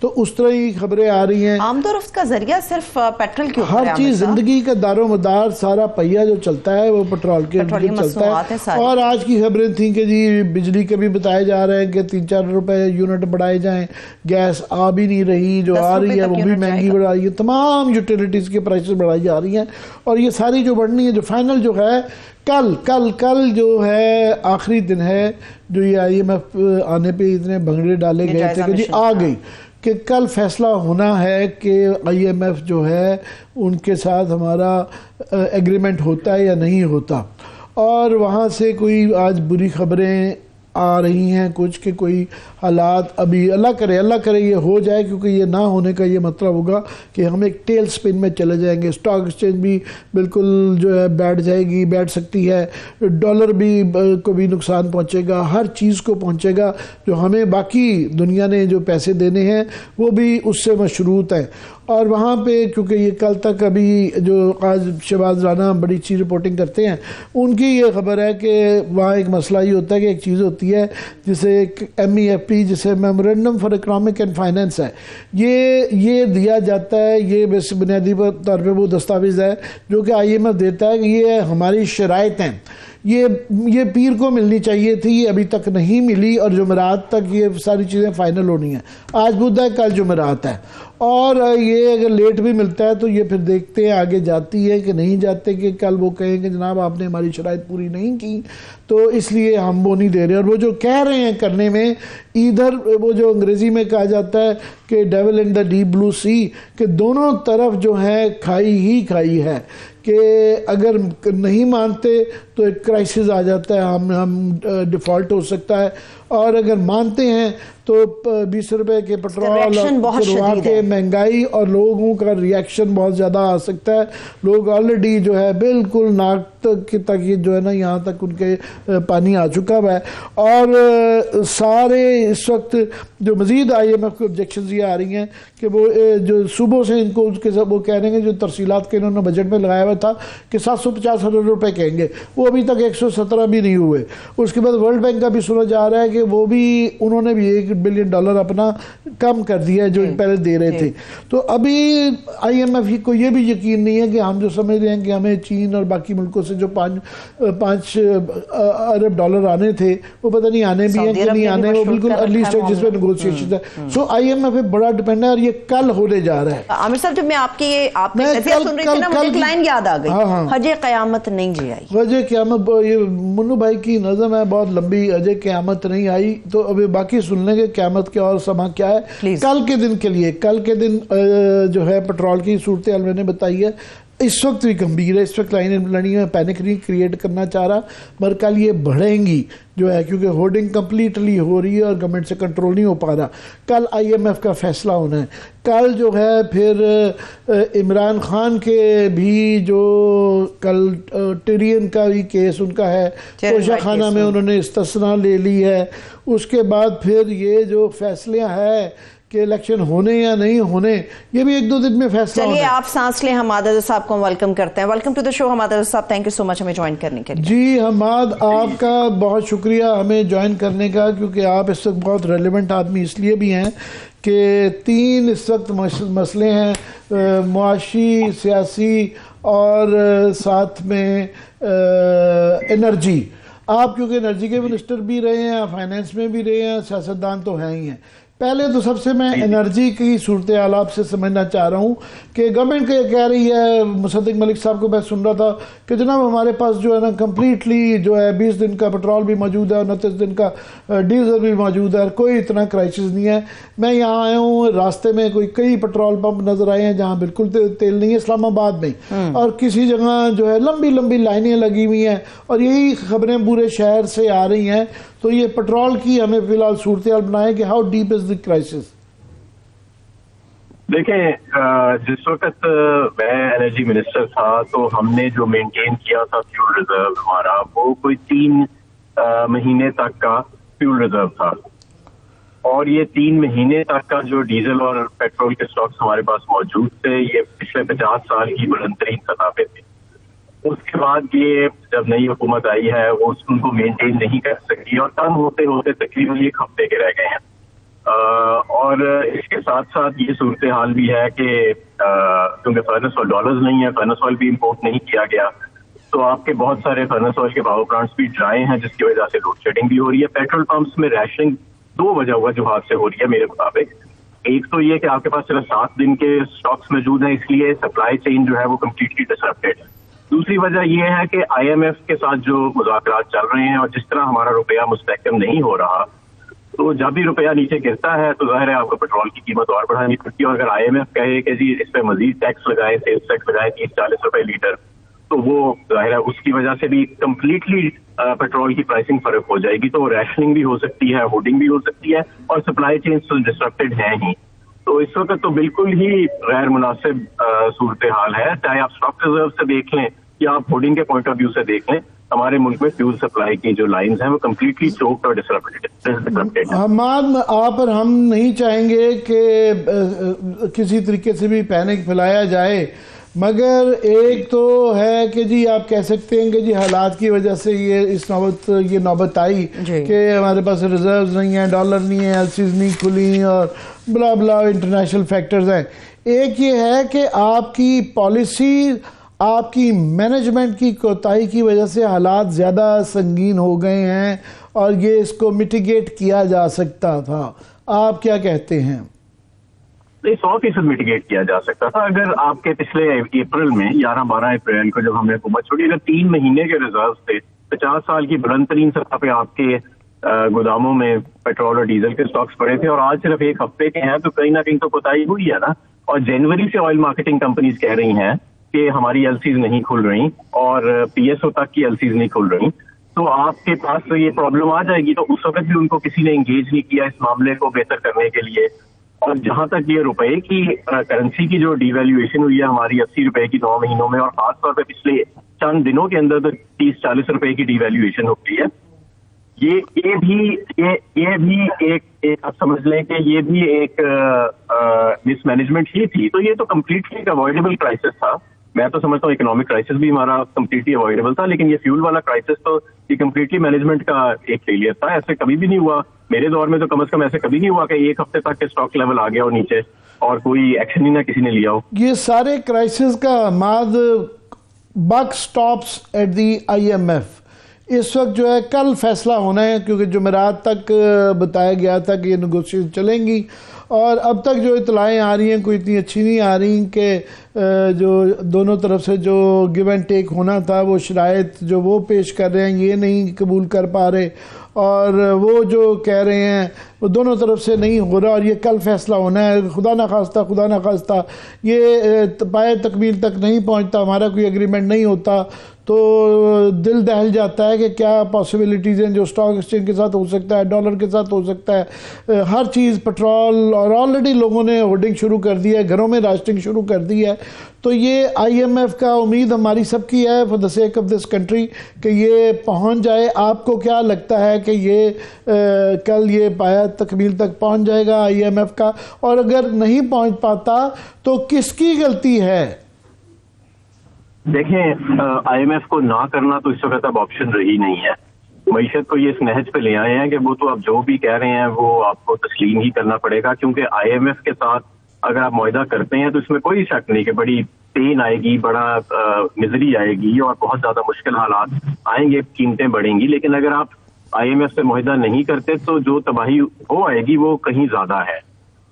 تو اس طرح ہی خبریں آ رہی ہیں. عام طور اس کا ذریعہ صرف پیٹرول کے اوپر ہر چیز زندگی کا دار و مدار سارا پہیہ جو چلتا ہے وہ پیٹرول کے اوپر چلتا ہے. اور آج کی خبریں تھیں کہ جی بجلی کے بھی بتائے جا رہے ہیں کہ 3-4 روپے یونٹ بڑھائے جائیں, گیس آ بھی نہیں رہی, جو آ رہی ہے وہ بھی مہنگی بڑھا رہی ہے, تمام یوٹیلیٹیز کے پرائسز بڑھائی جا رہی ہیں. اور یہ ساری جو بڑھنی ہے, جو فائنل جو ہے کل جو ہے آخری دن ہے, جو یہ IMF آنے پہ اتنے بھنگڑے ڈالے گئے تھے کہ جی آ گئی, کہ کل فیصلہ ہونا ہے کہ IMF جو ہے ان کے ساتھ ہمارا ایگریمنٹ ہوتا ہے یا نہیں ہوتا. اور وہاں سے کوئی آج بری خبریں آ رہی ہیں کچھ کہ کوئی حالات ابھی اللہ کرے یہ ہو جائے, کیونکہ یہ نہ ہونے کا یہ مطلب ہوگا کہ ہم ایک ٹیل سپن میں چلے جائیں گے. اسٹاک ایکسچینج بھی بالکل جو ہے بیٹھ سکتی ہے, ڈالر بھی کو بھی نقصان پہنچے گا, ہر چیز کو پہنچے گا. جو ہمیں باقی دنیا نے جو پیسے دینے ہیں وہ بھی اس سے مشروط ہیں. اور وہاں پہ کیونکہ یہ کل تک ابھی جو آج شہباز رانا بڑی اچھی رپورٹنگ کرتے ہیں, ان کی یہ خبر ہے کہ وہاں ایک مسئلہ یہ ہوتا ہے کہ ایک چیز ہوتی ہے جسے MEFP, جسے memorandum for economic and finance ہے, یہ دیا جاتا ہے. یہ بنیادی طور پہ وہ دستاویز ہے جو کہ IMF دیتا ہے کہ یہ ہماری شرائط ہیں, یہ پیر کو ملنی چاہیے تھی, یہ ابھی تک نہیں ملی, اور جمعرات تک یہ ساری چیزیں فائنل ہونی ہیں. آج بدھ ہے, کل جمعرات ہے, اور یہ اگر لیٹ بھی ملتا ہے تو یہ پھر دیکھتے ہیں آگے جاتی ہے کہ نہیں جاتے, کہ کل وہ کہیں کہ جناب آپ نے ہماری شرائط پوری نہیں کی تو اس لیے ہم وہ نہیں دے رہے. اور وہ جو کہہ رہے ہیں کرنے میں, ادھر وہ جو انگریزی میں کہا جاتا ہے کہ ڈیول ان دا ڈیپ بلو سی, کہ دونوں طرف جو ہے کھائی ہے, کہ اگر نہیں مانتے تو ایک کرائسس آ جاتا ہے, ہم ڈیفالٹ ہو سکتا ہے, اور اگر مانتے ہیں تو 20 روپے کے پیٹرول کروا کے مہنگائی اور لوگوں کا ریاکشن بہت زیادہ آ سکتا ہے. لوگ آلریڈی جو ہے بالکل ناک تک یہ جو ہے نا یہاں تک ان کے پانی آ چکا ہوا ہے. اور سارے اس وقت جو مزید IMF کو آبجیکشنز یہ آ رہی ہیں کہ وہ جو صوبوں سے ان کو وہ کہہ رہے ہیں جو ترسیلات کے انہوں نے بجٹ میں لگایا ہوا تھا کہ 750 ارب روپے کہیں گے, وہ ابھی تک 117 بھی نہیں ہوئے. اس کے بعد ورلڈ بینک کا بھی سنا جا رہا ہے کہ وہ بھی انہوں نے بھی $1 بلین اپنا کم کر دیا ہے جو پہلے دے رہے تھے. تو ابھی IMF کو یہ بھی یقین نہیں ہے کہ ہم جو سمجھ رہے ہیں کہ ہمیں چین اور باقی ملکوں سے جو $5 ارب آنے تھے وہ پتہ نہیں آنے بھی ہیں کہ نہیں آنے, وہ بالکل ارلی سٹیجز میں نیگوشیشن ہے. سو IMF پہ بڑا ڈیپینڈ ہے, اور یہ کل ہونے جا رہا ہے. عامر صاحب جب میں آپ کی نصیحت سن رہی تھی نا, مجھے ایک لائن یاد آ گئی, حج قیامت نہیں جی آئی. حج قیامت, یہ منو بھائی کی نظم ہے بہت لمبی, حج قیامت نہیں آئی. تو ابھی باقی سن لیں گے قیامت کے اور سما کیا ہے کل کے دن کے لیے. کل کے دن جو ہے پیٹرول کی صورتحال میں نے بتائی ہے, اس وقت بھی گمبھیر ہے. اس وقت لائنیں لڑی میں پینک نہیں کریٹ کرنا چاہ رہا, مگر کل یہ بڑھیں گی جو ہے, کیونکہ ہورڈنگ کمپلیٹلی ہو رہی ہے اور گورنمنٹ سے کنٹرول نہیں ہو پا رہا. کل IMF کا فیصلہ ہونا ہے. کل جو ہے پھر عمران خان کے بھی جو کل ٹیرین کا بھی کیس ان کا ہے, کوشہ خانہ میں انہوں نے استثناء لے لی ہے. اس کے بعد پھر یہ جو فیصلے ہیں کہ الیکشن ہونے یا نہیں ہونے, یہ بھی 1-2 دن میں فیصلہ ہونا ہے. چلیے آپ سانس لیں, حماد رضا صاحب کو ویلکم کرتے ہیں. ویلکم ٹو دی شو حماد رضا صاحب, تھینک یو سو مچ ہمیں جوائن کرنے کے لیے. جی حماد, آپ کا بہت شکریہ ہمیں جوائن کرنے کا, کیونکہ آپ اس وقت بہت ریلیونٹ آدمی اس لیے بھی ہیں کہ 3 اس وقت مسئلے ہیں, معاشی, سیاسی اور ساتھ میں انرجی. آپ کیونکہ انرجی کے منسٹر بھی رہے ہیں, فائنینس میں بھی رہے ہیں, سیاستدان تو ہیں ہی ہیں. پہلے تو سب سے میں انرجی کی صورتحال آپ سے سمجھنا چاہ رہا ہوں کہ گورنمنٹ کو یہ کہہ رہی ہے, مصدق ملک صاحب کو میں سن رہا تھا کہ جناب ہمارے پاس جو ہے نا کمپلیٹلی جو ہے 20 دن کا پیٹرول بھی موجود ہے, 29 دن کا ڈیزل بھی موجود ہے, کوئی اتنا کرائسس نہیں ہے. میں یہاں آیا ہوں, راستے میں کئی پیٹرول پمپ نظر آئے ہیں جہاں بالکل تیل نہیں ہے, اسلام آباد میں, اور کسی جگہ جو ہے لمبی لائنیں لگی ہوئی ہیں, اور یہی خبریں پورے شہر سے آ رہی ہیں. تو یہ پیٹرول کی ہمیں فی الحال صورتحال بنائے کہ how deep is the crisis. دیکھیں, جس وقت میں انرجی منسٹر تھا تو ہم نے جو مینٹین کیا تھا فیول ریزرو ہمارا, وہ کوئی 3 مہینے تک کا فیول ریزرو تھا. اور یہ 3 مہینے تک کا جو ڈیزل اور پیٹرول کے اسٹاکس ہمارے پاس موجود تھے, یہ پچھلے 50 سال کی بلند ترین سطح پہ تھے. اس کے بعد یہ جب نئی حکومت آئی ہے وہ ان کو مینٹین نہیں کر سکی, اور کم ہوتے ہوتے تقریباً 1 ہفتے کے رہ گئے ہیں. اور اس کے ساتھ ساتھ یہ صورتحال بھی ہے کہ کیونکہ فرنس آئل ڈالرز نہیں ہے، فرنس آئل بھی امپورٹ نہیں کیا گیا، تو آپ کے بہت سارے فرنس آئل کے پاور پلانٹس بھی ڈرائی ہیں، جس کی وجہ سے لوڈ شیڈنگ بھی ہو رہی ہے. پیٹرول پمپس میں ریشننگ 2 وجوہات سے ہو رہی ہے میرے مطابق. ایک تو یہ کہ آپ کے پاس صرف 7 دن کے اسٹاکس موجود ہیں، اس لیے سپلائی چین جو ہے وہ کمپلیٹلی ڈسرپٹیڈ ہے. دوسری وجہ یہ ہے کہ آئی ایم ایف کے ساتھ جو مذاکرات چل رہے ہیں اور جس طرح ہمارا روپیہ مستحکم نہیں ہو رہا، تو جب بھی روپیہ نیچے گرتا ہے تو ظاہر ہے آپ کو پیٹرول کی قیمت اور بڑھانی پڑتی ہے. اور اگر آئی ایم ایف کہے کہ جی اس پہ مزید ٹیکس لگائیں، سیلز ٹیکس لگائیں 30-40 روپے لیٹر، تو وہ ظاہر ہے اس کی وجہ سے بھی کمپلیٹلی پیٹرول کی پرائسنگ فرق ہو جائے گی. تو ریشننگ بھی ہو سکتی ہے، ہوڈنگ بھی ہو سکتی ہے، اور سپلائی چین ڈسرپٹیڈ ہیں ہی. تو اس وقت تو بالکل ہی غیر مناسب صورتحال ہے، چاہے آپ اسٹاک ریزرو سے دیکھ لیں یا آپ ہوڈنگ کے پوائنٹ آف ویو سے دیکھ لیں. ہمارے ملک میں فیول سپلائی کی جو لائنز ہیں وہ کمپلیٹلی چوکڈ اور ڈسرپٹیڈ. حماد، آپ اور ہم نہیں چاہیں گے کہ کسی طریقے سے بھی پینک پھیلایا جائے، مگر ایک تو ہے کہ جی آپ کہہ سکتے ہیں کہ جی حالات کی وجہ سے یہ نوبت آئی کہ ہمارے پاس ریزروز نہیں ہیں، ڈالر نہیں ہے، ایل سیز نہیں کھلی اور بلا بلا انٹرنیشنل فیکٹرز ہیں. ایک یہ ہے کہ آپ کی پالیسی، آپ کی مینجمنٹ کی کوتاہی کی وجہ سے حالات زیادہ سنگین ہو گئے ہیں اور یہ اس کو میٹیگیٹ کیا جا سکتا تھا. آپ کیا کہتے ہیں؟ 100% میٹیگیٹ کیا جا سکتا تھا اگر آپ کے پچھلے اپریل میں 11-12 اپریل کو جب ہم نے حکومت چھوڑی، اگر 3 مہینے کے ریزرو تھے، 50 سال کی بلند ترین سطح پہ آپ کے گوداموں میں پیٹرول اور ڈیزل کے سٹاکس پڑے تھے، اور آج صرف 1 ہفتے کے ہیں، تو کہیں نہ کہیں تو کوتاہی ہوئی ہے نا. اور جنوری سے آئل مارکیٹنگ کمپنیز کہہ رہی ہیں کہ ہماری ایل سیز نہیں کھل رہی اور پی ایس او تک کی ایل سیز نہیں کھل رہی، تو آپ کے پاس یہ پرابلم آ جائے گی. تو اس وقت بھی ان کو کسی نے انگیج نہیں کیا اس معاملے کو بہتر کرنے کے لیے. اور جہاں تک یہ روپے کی کرنسی کی جو ڈی ویلیویشن ہوئی ہے ہماری 80 روپے کی 9 مہینوں میں، اور خاص طور پہ پچھلے چند دنوں کے اندر 30-40 روپے کی ڈی ویلیویشن ہو گئی ہے، یہ بھی ایک آپ سمجھ لیں کہ یہ بھی ایک مس مینجمنٹ ہی تھی. تو یہ تو کمپلیٹلی ایک اوائڈیبل کرائسس تھا. میں تو سمجھتا ہوں اکنامک کرائسس بھی ہمارا کمپلیٹلی اوائڈیبل تھا، لیکن یہ فیول والا کرائسس تو یہ کمپلیٹلی مینجمنٹ کا ایک فیلئر تھا. ایسے کبھی بھی نہیں ہوا میرے دور میں، تو کم از کم ایسے کبھی نہیں ہوا کہ 1 ہفتے تک کے اسٹاک لیول آ گیا ہو نیچے اور کوئی ایکشن ہی نہ کسی نے لیا ہو. یہ سارے کرائسس کا ماد buck stops at the I M F. اس وقت جو ہے کل فیصلہ ہونا ہے، کیونکہ جمعرات تک بتایا گیا تھا کہ یہ نیگوشیشن چلیں گی، اور اب تک جو اطلاعیں آ رہی ہیں کوئی اتنی اچھی نہیں آ رہی کہ جو دونوں طرف سے جو گیو اینڈ ٹیک ہونا تھا، وہ شرائط جو وہ پیش کر رہے ہیں یہ نہیں قبول کر پا رہے، اور وہ جو کہہ رہے ہیں وہ دونوں طرف سے نہیں ہو رہا. اور یہ کل فیصلہ ہونا ہے. خدا نخواستہ یہ پائے تکمیل تک نہیں پہنچتا، ہمارا کوئی ایگریمنٹ نہیں ہوتا، تو دل دہل جاتا ہے کہ کیا پاسبلٹیز ہیں جو اسٹاک ایکسچینج کے ساتھ ہو سکتا ہے، ڈالر کے ساتھ ہو سکتا ہے، ہر چیز پیٹرول. اور آلریڈی لوگوں نے ہوڈنگ شروع کر دی ہے، گھروں میں راشننگ شروع کر دی ہے. تو یہ آئی ایم ایف کا امید ہماری سب کی ہے for the sake of this country کہ یہ پہنچ جائے. آپ کو کیا لگتا ہے کہ یہ کل یہ پایا تکمیل تک پہنچ جائے گا آئی ایم ایف کا؟ اور اگر نہیں پہنچ پاتا تو کس کی غلطی ہے؟ دیکھیں، آئی ایم ایف کو نہ کرنا تو اس وقت اب آپشن رہی نہیں ہے. معیشت کو یہ اس نہج پہ لے آئے ہیں کہ وہ تو اب جو بھی کہہ رہے ہیں وہ آپ کو تسلیم ہی کرنا پڑے گا، کیونکہ آئی ایم ایف کے ساتھ اگر آپ معاہدہ کرتے ہیں تو اس میں کوئی شک نہیں کہ بڑی پین آئے گی، بڑا مزری آئے گی اور بہت زیادہ مشکل حالات آئیں گے، قیمتیں بڑھیں گی. لیکن اگر آپ آئی ایم ایف سے معاہدہ نہیں کرتے تو جو تباہی ہو آئے گی وہ کہیں زیادہ ہے.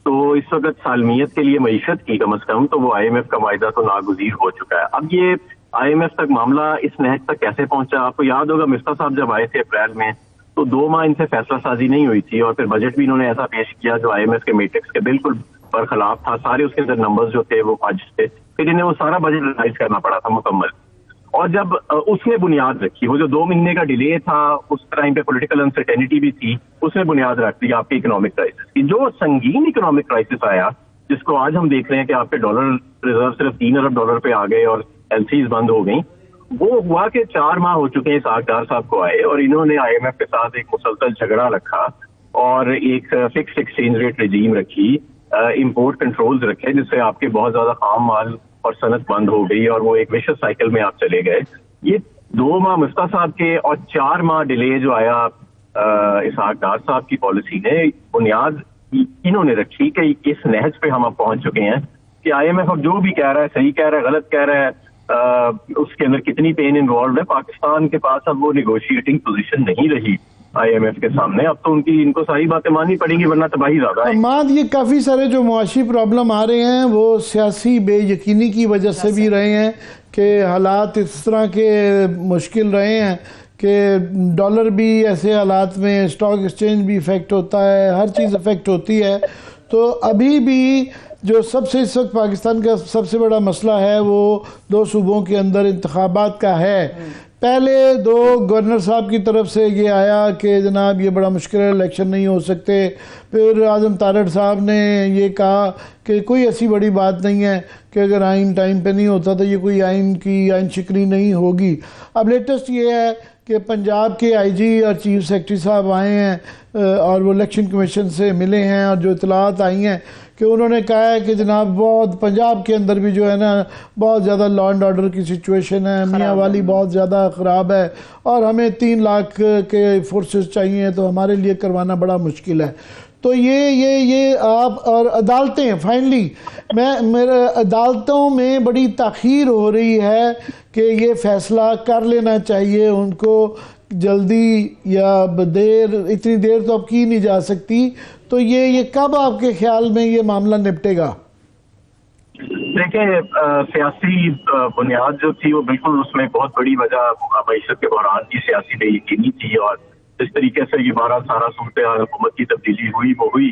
تو اس وقت سالمیت کے لیے معیشت کی کم از کم تو وہ آئی ایم ایف کا معاہدہ تو ناگزیر ہو چکا ہے. اب یہ آئی ایم ایف تک معاملہ اس نہج تک کیسے پہنچا؟ آپ کو یاد ہوگا مفتیٰ صاحب جب آئے تھے اپریل میں تو 2 ماہ ان سے فیصلہ سازی نہیں ہوئی تھی، اور پھر بجٹ بھی انہوں نے ایسا پیش کیا جو آئی ایم ایف کے میٹرکس کے بالکل برخلاف تھا. سارے اس کے اندر نمبرز جو تھے وہ فج تھے. پھر انہیں وہ سارا بجٹ ریوائز کرنا پڑا تھا مکمل. اور جب اس نے بنیاد رکھی، وہ جو 2 مہینے کا ڈیلے تھا اس ٹائم پہ پولیٹیکل انسرٹینٹی بھی تھی، اس نے بنیاد رکھ دی آپ کی اکنامک کرائسس کی. جو سنگین اکنامک کرائسس آیا جس کو آج ہم دیکھ رہے ہیں کہ آپ کے ڈالر ریزرو صرف $3 ارب پہ آ گئے اور ایل سیز بند ہو گئیں، وہ ہوا کہ 4 ماہ ہو چکے ہیں اسحاق ڈار صاحب کو آئے، اور انہوں نے آئی ایم ایف کے ساتھ ایک مسلسل جھگڑا رکھا اور ایک فکس ایکسچینج ریٹ رجیم رکھی، امپورٹ کنٹرولز رکھے، جس سے آپ کے بہت زیادہ خام مال اور صنعت بند ہو گئی اور وہ ایک ویشس سائیکل میں آپ چلے گئے. یہ 2 ماہ مفتیٰ صاحب کے اور 4 ماہ ڈیلے جو آیا اسحاق ڈار صاحب کی پالیسی نے، بنیاد انہوں نے رکھی کہ اس نہج پہ ہم اب پہنچ چکے ہیں کہ IMF اب جو بھی کہہ رہا ہے صحیح کہہ رہا ہے غلط کہہ رہا ہے، اس کے اندر کتنی پین انوالوڈ ہے، پاکستان کے پاس اب وہ نیگوشیٹنگ پوزیشن نہیں رہی IMF کے سامنے. اب تو ان کو ساری باتیں ماننی پڑیں گی ورنہ تباہی زیادہ ہے. حماد، یہ کافی سارے جو معاشی پرابلم آ رہے ہیں وہ سیاسی بے یقینی کی وجہ سے بھی رہے ہیں کہ حالات اس طرح کے مشکل رہے ہیں کہ ڈالر بھی ایسے حالات میں، اسٹاک ایکسچینج بھی افیکٹ ہوتا ہے، ہر چیز افیکٹ ہوتی ہے. تو ابھی بھی جو سب سے اس وقت پاکستان کا سب سے بڑا مسئلہ ہے وہ 2 صوبوں کے اندر انتخابات کا ہے. پہلے 2 گورنر صاحب کی طرف سے یہ آیا کہ جناب یہ بڑا مشکل ہے، الیکشن نہیں ہو سکتے. پھر اعظم تارڑ صاحب نے یہ کہا کہ کوئی ایسی بڑی بات نہیں ہے کہ اگر آئین ٹائم پہ نہیں ہوتا تو یہ کوئی آئین شکنی نہیں ہوگی. اب لیٹسٹ یہ ہے کہ پنجاب کے IG اور چیف سیکرٹری صاحب آئے ہیں اور وہ الیکشن کمیشن سے ملے ہیں، اور جو اطلاعات آئی ہیں کہ انہوں نے کہا ہے کہ جناب بہت پنجاب کے اندر بھی جو ہے نا بہت زیادہ لا اینڈ آرڈر کی سچویشن ہے، میاں والی بہت زیادہ خراب ہے، اور ہمیں 3 لاکھ کے فورسز چاہیے تو ہمارے لیے کروانا بڑا مشکل ہے. تو یہ آپ اور عدالتیں فائنلی میرے عدالتوں میں بڑی تاخیر ہو رہی ہے کہ یہ فیصلہ کر لینا چاہیے ان کو جلدی یا دیر، اتنی دیر تو اب کی نہیں جا سکتی. تو یہ کب آپ کے خیال میں یہ معاملہ نپٹے گا؟ دیکھیں، سیاسی بنیاد جو تھی وہ بالکل اس میں بہت بڑی وجہ معیشت کے بحران کی سیاسی بے یقینی تھی، اور جس طریقے سے یہ 12 سارا صورتحال حکومت کی تبدیلی ہوئی وہ ہوئی.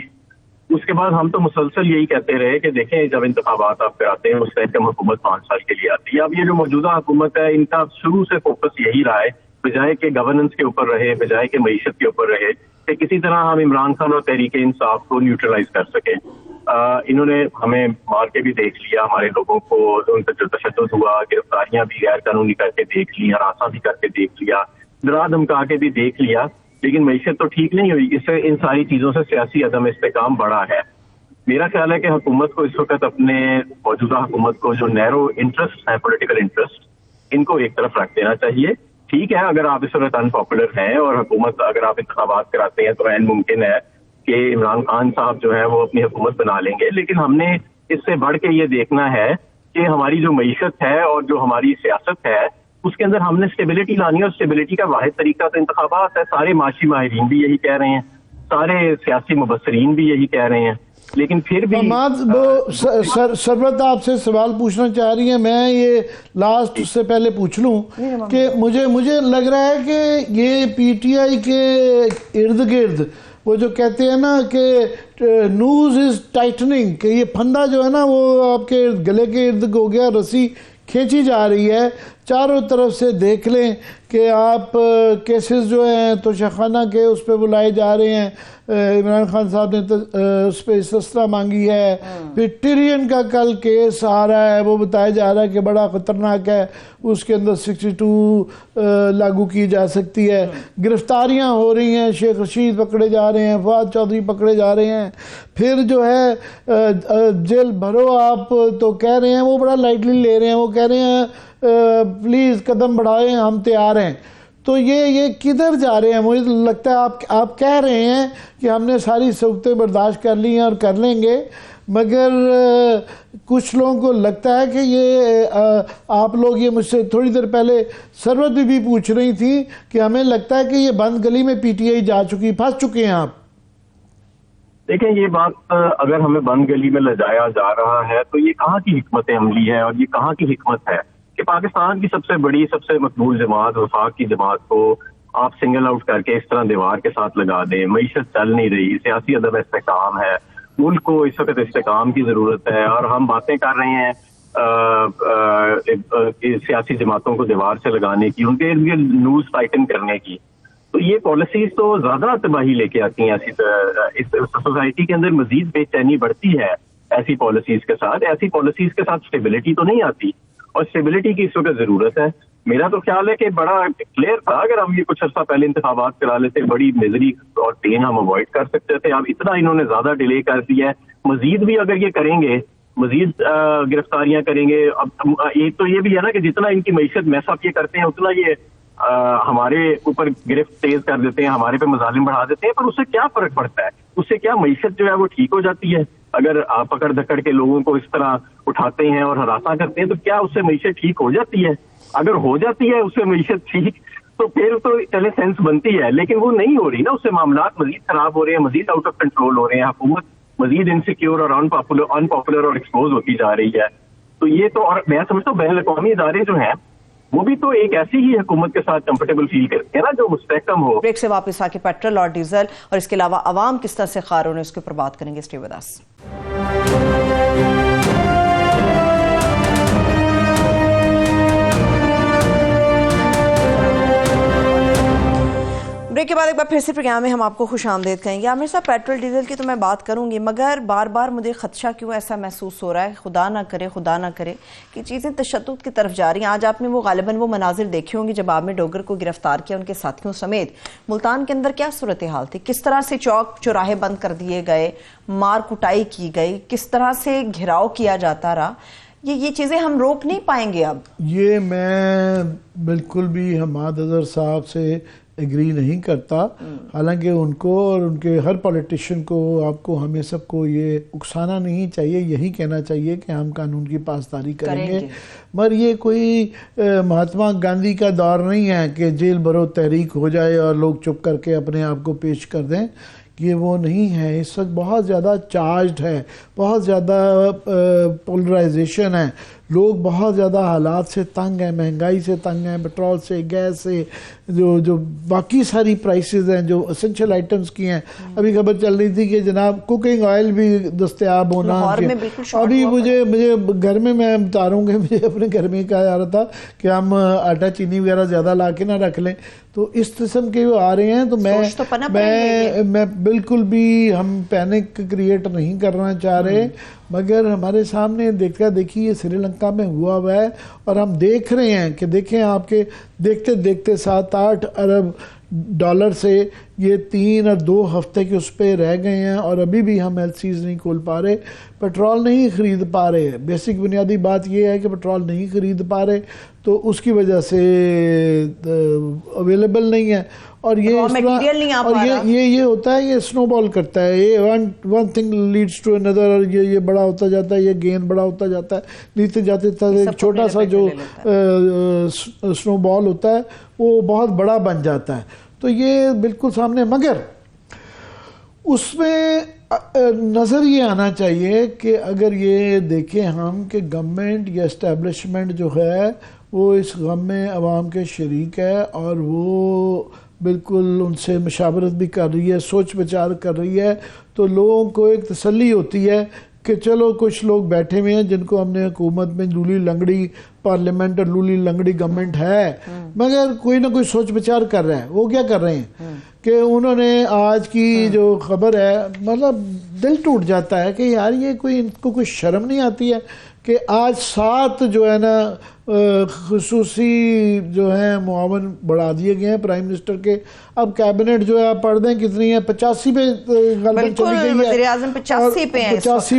اس کے بعد ہم تو مسلسل یہی کہتے رہے کہ دیکھیں جب انتخابات آپ کراتے ہیں اس ٹائم حکومت 5 سال کے لیے آتی ہے. اب یہ جو موجودہ حکومت ہے ان کا شروع سے فوکس یہی رہا ہے، بجائے کہ گورننس کے اوپر رہے، بجائے کہ معیشت کے اوپر رہے، کہ کسی طرح ہم عمران خان اور تحریک انصاف کو نیوٹرلائز کر سکیں. انہوں نے ہمیں مار کے بھی دیکھ لیا، ہمارے لوگوں کو ان پر جو تشدد ہوا، گرفتاریاں بھی غیر قانونی کر کے دیکھ لی، ہراساں بھی کر کے دیکھ لیا، ڈرا دھمکا کے بھی دیکھ لیا، لیکن معیشت تو ٹھیک نہیں ہوئی. اس سے ان ساری چیزوں سے سیاسی عدم استحکام بڑا ہے. میرا خیال ہے کہ حکومت کو اس وقت اپنے موجودہ حکومت کو جو نیرو انٹرسٹ ہیں، پولیٹیکل انٹرسٹ، ان کو ایک طرف رکھ دینا چاہیے. ٹھیک ہے اگر آپ اس وقت انپاپولر ہیں اور حکومت اگر آپ انتخابات کراتے ہیں تو عین ممکن ہے کہ عمران خان صاحب جو ہے وہ اپنی حکومت بنا لیں گے، لیکن ہم نے اس سے بڑھ کے یہ دیکھنا ہے کہ ہماری جو معیشت ہے اور جو ہماری سیاست ہے اس کے اندر ہم نے اسٹیبلٹی لانی ہے، اور اسٹیبلٹی کا واحد طریقہ تو انتخابات ہے. سارے معاشی ماہرین بھی یہی کہہ رہے ہیں، سارے سیاسی مبصرین بھی یہی کہہ رہے ہیں، لیکن پھر بھی سربت آپ سے سوال پوچھنا چاہ رہی ہیں. میں یہ لاسٹ سے پہلے پوچھ لوں کہ مجھے لگ رہا ہے کہ یہ PTI کے ارد گرد وہ جو کہتے ہیں نا کہ نوز از ٹائٹننگ، کہ یہ پھندا جو ہے نا وہ آپ کے گلے کے ارد ہو گیا، رسی کھینچی جا رہی ہے. چاروں طرف سے دیکھ لیں کہ آپ کیسز جو ہیں توشیخانہ کے اس پہ بلائے جا رہے ہیں. عمران خان صاحب نے اس پہ استثنا مانگی ہے. پھر ٹیرین کا کل کیس آ رہا ہے، وہ بتایا جا رہا ہے کہ بڑا خطرناک ہے، اس کے اندر 62 لاگو کی جا سکتی ہے. گرفتاریاں ہو رہی ہیں، شیخ رشید پکڑے جا رہے ہیں، فواد چودھری پکڑے جا رہے ہیں. پھر جو ہے جیل بھرو آپ تو کہہ رہے ہیں، وہ بڑا لائٹلی لے رہے ہیں، وہ کہہ رہے ہیں پلیز قدم بڑھائیں، ہم تیار ہیں. تو یہ کدھر جا رہے ہیں؟ مجھے لگتا ہے آپ کہہ رہے ہیں کہ ہم نے ساری سختیں برداشت کر لی ہیں اور کر لیں گے، مگر کچھ لوگوں کو لگتا ہے کہ یہ آپ لوگ، یہ مجھ سے تھوڑی دیر پہلے سرورت بھی پوچھ رہی تھی کہ ہمیں لگتا ہے کہ یہ بند گلی میں PTI جا چکی، پھنس چکے ہیں آپ. دیکھیں یہ بات اگر ہمیں بند گلی میں لے جایا جا رہا ہے تو یہ کہاں کی حکمت عملی ہے اور یہ کہاں کی حکمت ہے کہ پاکستان کی سب سے بڑی، سب سے مقبول جماعت، وفاق کی جماعت کو آپ سنگل آؤٹ کر کے اس طرح دیوار کے ساتھ لگا دیں. معیشت چل نہیں رہی، سیاسی عدم استحکام ہے، ملک کو اس وقت استحکام کی ضرورت ہے، اور ہم باتیں کر رہے ہیں سیاسی جماعتوں کو دیوار سے لگانے کی، ان کے ارد گرد نیوز ٹائٹن کرنے کی. تو یہ پالیسیز تو زیادہ تباہی لے کے آتی ہیں. اس سوسائٹی کے اندر مزید بے چینی بڑھتی ہے ایسی پالیسیز کے ساتھ. ایسی پالیسیز کے ساتھ اسٹیبلٹی تو نہیں آتی، اور اسٹیبلٹی کی اس وقت ضرورت ہے. میرا تو خیال ہے کہ بڑا کلیئر تھا، اگر ہم یہ کچھ عرصہ پہلے انتخابات کرا لیتے بڑی میزری اور پین ہم اوائڈ کر سکتے تھے. اب اتنا انہوں نے زیادہ ڈیلے کر دیا ہے. مزید بھی اگر یہ کریں گے، مزید گرفتاریاں کریں گے. اب ایک تو یہ بھی ہے نا کہ جتنا ان کی معیشت میس اپ یہ کرتے ہیں اتنا یہ ہمارے اوپر گرفت تیز کر دیتے ہیں, ہمارے پہ مظالم بڑھا دیتے ہیں, پر اس سے کیا فرق پڑتا ہے؟ اس سے کیا معیشت جو ہے وہ ٹھیک ہو جاتی ہے؟ اگر آپ پکڑ دکڑ کے لوگوں کو اس طرح اٹھاتے ہیں اور ہراساں کرتے ہیں تو کیا اس سے معیشت ٹھیک ہو جاتی ہے؟ اگر ہو جاتی ہے اس سے معیشت ٹھیک تو پھر تو چلے سینس بنتی ہے, لیکن وہ نہیں ہو رہی نا. اس سے معاملات مزید خراب ہو رہے ہیں, مزید آؤٹ آف کنٹرول ہو رہے ہیں, حکومت مزید انسیکیور اور انپاپولر اور ایکسپوز ہوتی جا رہی ہے. تو یہ تو, اور میں سمجھتا ہوں بین الاقوامی ادارے جو ہیں وہ بھی تو ایک ایسی ہی حکومت کے ساتھ کمفرٹیبل فیل کرتے ہیں نا جو مستحکم ہو. بریک سے واپس آ کے پیٹرول اور ڈیزل اور اس کے علاوہ عوام کس طرح سے خار ہو رہے ہیں اس کے اوپر بات کریں گے. Stay with us. بریک کے بعد ایک بار پھر سے پروگرام میں ہم آپ کو خوش آمدید کہیں گے. عامر صاحب, پیٹرول ڈیزل کی تو میں بات کروں گی, مگر بار بار مجھے خدشہ کیوں ایسا محسوس ہو رہا ہے, خدا نہ کرے کہ چیزیں تشدد کی طرف جا رہی ہیں. آج آپ نے غالباً وہ مناظر دیکھے ہوں گے جب عامر ڈوگر کو گرفتار کیا ان کے ساتھیوں سمیت. ملتان کے اندر کیا صورتحال تھی, کس طرح سے چوک چوراہے بند کر دیے گئے, مار کٹائی کی گئی, کس طرح سے گھیراؤ کیا جاتا رہا. یہ چیزیں ہم روک نہیں پائیں گے اب. یہ میں بالکل بھی حماد اظہر صاحب سے ایگری نہیں کرتا, حالانکہ ان کو اور ان کے ہر پولیٹیشین کو, آپ کو, ہمیں سب کو یہ اکسانا نہیں چاہیے, یہی کہنا چاہیے کہ ہم قانون کی پاسداری کریں گے. مگر یہ کوئی مہاتما گاندھی کا دور نہیں ہے کہ جیل برو تحریک ہو جائے اور لوگ چپ کر کے اپنے آپ کو پیش کر دیں. یہ وہ نہیں ہے. اس وقت بہت زیادہ چارجڈ ہے, بہت زیادہ پولرائزیشن ہے, لوگ بہت زیادہ حالات سے تنگ ہیں, مہنگائی سے تنگ ہیں, پٹرول سے, گیس سے, جو باقی ساری پرائسز ہیں جو اسینشل آئٹمز کی ہیں. ابھی خبر چل رہی تھی کہ جناب کوکنگ آئل بھی دستیاب ہونا, ابھی مجھے گھر میں بتا رہا ہوں کہ مجھے اپنے گھر میں کہا جا رہا تھا کہ ہم آٹا چینی وغیرہ زیادہ لا کے نہ رکھ لیں. تو اس قسم کے وہ آ رہے ہیں. تو میں بالکل بھی ہم پینک کریٹ نہیں کرنا چاہ رہے, مگر ہمارے سامنے دیکھیے یہ سری لنکا میں ہوا ہے اور ہم دیکھ رہے ہیں کہ دیکھیں آپ کے دیکھتے دیکھتے 7-8 ارب ڈالر سے یہ 3 اور 2 ہفتے کے اس پہ رہ گئے ہیں اور ابھی بھی ہم ایل سیز نہیں کھول پا رہے, پیٹرول نہیں خرید پا رہے. بیسک بنیادی بات یہ ہے کہ پیٹرول نہیں خرید پا رہے, تو اس کی وجہ سے اویلیبل نہیں ہے. اور یہ ہوتا ہے, یہ سنو بال کرتا ہے, یہ ون تھنگ لیڈس ٹو اندر, اور یہ بڑا ہوتا جاتا ہے, یہ گین بڑا ہوتا جاتا ہے, نیچے جاتے ایک چھوٹا سا جو سنو بال ہوتا ہے وہ بہت بڑا بن جاتا ہے. تو یہ بالکل سامنے, مگر اس میں نظر یہ آنا چاہیے کہ اگر یہ دیکھیں ہم کہ گورنمنٹ یا اسٹیبلشمنٹ جو ہے وہ اس غم میں عوام کے شریک ہے, اور وہ بالکل ان سے مشاورت بھی کر رہی ہے, سوچ بچار کر رہی ہے. تو لوگوں کو ایک تسلی ہوتی ہے کہ چلو کچھ لوگ بیٹھے ہوئے ہیں جن کو ہم نے حکومت میں لولی لنگڑی پارلیمنٹ اور لولی لنگڑی گورنمنٹ ہے, مگر کوئی نہ کوئی سوچ بچار کر رہا ہے. وہ کیا کر رہے ہیں کہ انہوں نے آج کی جو خبر ہے, مطلب دل ٹوٹ جاتا ہے کہ یار یہ ان کو کوئی شرم نہیں آتی ہے کہ آج 7 جو ہے نا خصوصی جو ہیں معاون بڑھا دیے گئے ہیں پرائم منسٹر کے. اب کیبنٹ جو ہے آپ پڑھ دیں کتنی ہے, 85 پہ غالباً چلی گئی ہے, وزیر اعظم 85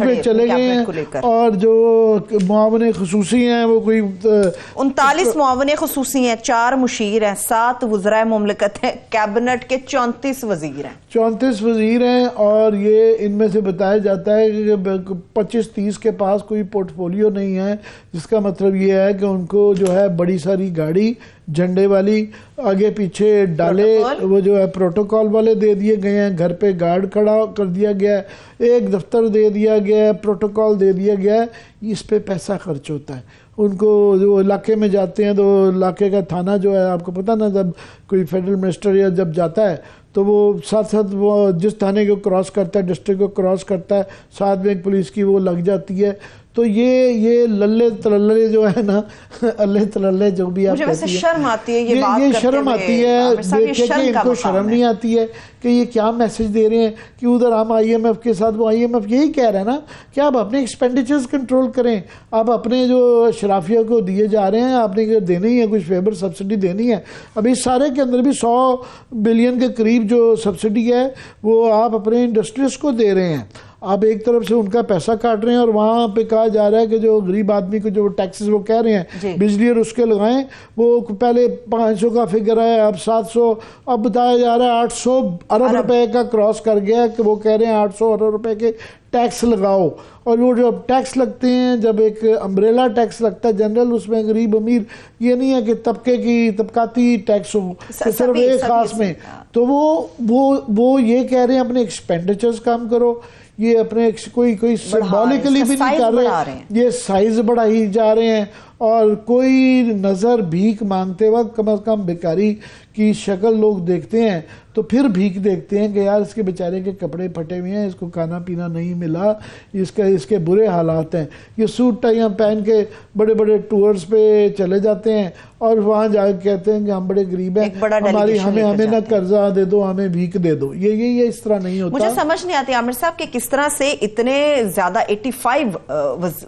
پہ چلے گئے ہیں, اور جو معاون خصوصی ہیں وہ کوئی 39 معاون خصوصی ہیں, 4 مشیر ہیں, 7 وزراء مملکت ہیں, کیبنٹ کے 34 وزیر ہیں. 34 وزیر ہیں, اور یہ ان میں سے بتایا جاتا ہے کہ 25-30 کے پاس کوئی پورٹ فولیو نہیں ہے, جس کا مطلب یہ ہے کہ ان کو جو ہے بڑی ساری گاڑی جھنڈے والی آگے پیچھے ڈالے, وہ جو ہے پروٹوکول والے دے دیے گئے ہیں, گھر پہ گارڈ کھڑا کر دیا گیا ہے, ایک دفتر دے دیا گیا ہے, پروٹوکول دے دیا گیا ہے. اس پہ پیسہ خرچ ہوتا ہے. ان کو جو علاقے میں جاتے ہیں تو علاقے کا تھانہ جو ہے, آپ کو پتہ نا, جب کوئی فیڈرل منسٹر یا جب جاتا ہے تو وہ ساتھ وہ جس تھانے کو کراس کرتا ہے, ڈسٹرکٹ کو کراس کرتا ہے, ساتھ میں ایک پولیس کی وہ لگ جاتی ہے. تو یہ للے تللے جو ہے نا, اللہ تللے جو بھی آپ کہتی ہے, شرم آتی ہے یہ بات کرتے ہوئے. یہ شرم آتی ہے دیکھیں کہ ان کو شرم نہیں آتی ہے کہ یہ کیا میسج دے رہے ہیں کہ ادھر ہم آئی ایم ایف کے ساتھ, وہ آئی ایم ایف یہی کہہ رہا ہے نا کہ آپ اپنے ایکسپینڈیچرز کنٹرول کریں, آپ اپنے جو شرافیہ کو دیے جا رہے ہیں آپ نے دینے ہی ہے, کچھ فیور سبسڈی دینی ہے. اب اس سارے کے اندر بھی 100 بلین کے قریب جو سبسڈی ہے وہ آپ اپنے انڈسٹریز کو دے رہے ہیں. آپ ایک طرف سے ان کا پیسہ کاٹ رہے ہیں اور وہاں پہ کہا جا رہا ہے کہ جو غریب آدمی کو جو ٹیکسز وہ کہہ رہے ہیں بجلی اور اس کے لگائیں، وہ پہلے 500 کا فگر ہے، اب 700، اب بتایا جا رہا ہے 800 ارب روپے کا کراس کر گیا کہ وہ کہہ رہے ہیں 800 ارب روپے کے ٹیکس لگاؤ. اور وہ جو ٹیکس لگتے ہیں، جب ایک امبریلا ٹیکس لگتا ہے جنرل، اس میں غریب امیر یہ نہیں ہے کہ طبقے کی طبقاتی ٹیکس ہو صرف ایک خاص میں. تو وہ یہ کہہ رہے ہیں اپنے ایکسپینڈیچرز کم کرو، یہ اپنے کوئی سمبولکلی بھی نہیں کر رہے، یہ سائز بڑھائی جا رہے ہیں. اور کوئی نظر بھیک مانگتے وقت کم از کم بھکاری کی شکل لوگ دیکھتے ہیں تو پھر بھیک دیکھتے ہیں کہ یار اس کے بیچارے کے کپڑے پھٹے ہوئے ہیں، اس کو کھانا پینا نہیں ملا، اس کے برے حالات ہیں. یہ سوٹ ٹائیاں پہن کے بڑے بڑے ٹورز پہ چلے جاتے ہیں اور وہاں جا کے کہتے ہیں کہ ہم بڑے غریب ہیں، ہمیں نہ قرضہ دے دو، ہمیں بھیک دے دو. یہ اس طرح نہیں ہوتا. مجھے سمجھ نہیں آتی عامر صاحب کہ کس طرح سے اتنے زیادہ 85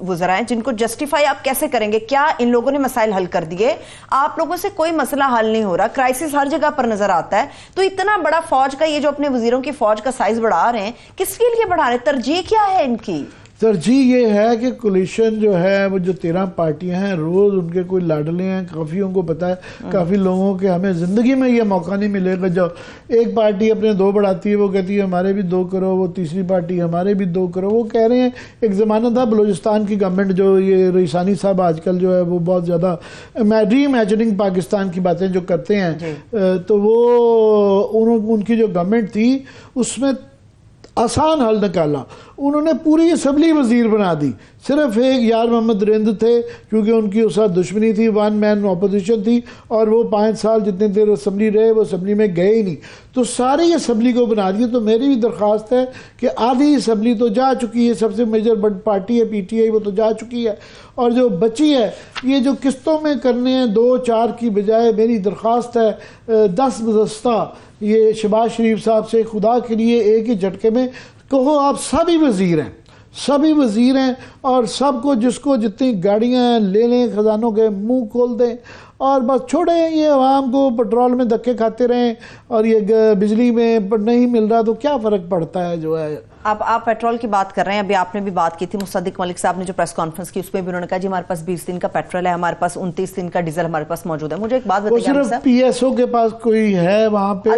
وزراء ہیں جن کو جسٹیفائی آپ کیسے کریں گے؟ کیا ان لوگوں نے مسائل حل کر دیے؟ آپ لوگوں سے کوئی مسئلہ حل نہیں ہو رہا، کرائسس ہر جگہ پر نظر آتا ہے. تو اتنا بڑا فوج کا یہ جو اپنے وزیروں کی فوج کا سائز بڑھا رہے ہیں، کس کے لیے بڑھا رہے ہیں؟ ترجیح کیا ہے ان کی؟ ترجیح یہ ہے کہ کولیشن جو ہے وہ جو 13 پارٹیاں ہیں، روز ان کے کوئی لاڈلے ہیں، کافیوں کو پتا ہے، کافی لوگوں کے ہمیں زندگی میں یہ موقع نہیں ملے گا. جو ایک پارٹی اپنے 2 بڑھاتی ہے، وہ کہتی ہے ہمارے بھی 2 کرو، وہ تیسری پارٹی ہمارے بھی 2 کرو. وہ کہہ رہے ہیں ایک زمانہ تھا بلوچستان کی گورنمنٹ، جو یہ رئیسانی صاحب آج کل جو ہے وہ بہت زیادہ ری امیجننگ پاکستان کی باتیں جو کرتے ہیں، تو وہ ان کی جو گورنمنٹ تھی اس میں آسان حل نکالا. انہوں نے پوری اسمبلی وزیر بنا دی. صرف ایک یار محمد رند تھے کیونکہ ان کی اس ساتھ دشمنی تھی، 1 مین اپوزیشن تھی، اور وہ 5 سال جتنے دیر اسمبلی رہے وہ اسمبلی میں گئے ہی نہیں. تو ساری اسمبلی کو بنا دیا. تو میری بھی درخواست ہے کہ آدھی اسمبلی تو جا چکی ہے، سب سے میجر پارٹی ہے PTI، وہ تو جا چکی ہے، اور جو بچی ہے یہ جو قسطوں میں کرنے ہیں 2-4 کی بجائے، میری درخواست ہے 10 گزشتہ یہ شہباز شریف صاحب سے خدا کے لیے ایک ہی جھٹکے میں کہو آپ سبھی وزیر ہیں، سبھی وزیر ہیں، اور سب کو جس کو جتنی گاڑیاں ہیں لے لیں، خزانوں کے منہ کھول دیں، اور بس چھوڑیں یہ عوام کو پیٹرول میں دھکے کھاتے رہیں، اور یہ بجلی میں نہیں مل رہا تو کیا فرق پڑتا ہے جو ہے. آپ پیٹرول کی بات کر رہے ہیں، ابھی آپ نے بھی بات کی تھی، مصدق ملک صاحب نے جو پریس کانفرنس کی اس میں بھی انہوں نے کہا جی ہمارے پاس 20 دن کا پیٹرول ہے، ہمارے پاس 29 دن کا ڈیزل ہمارے پاس موجود ہے. مجھے ایک بات بتائیے، وہ صرف PSO کے پاس کوئی ہے وہاں پہ،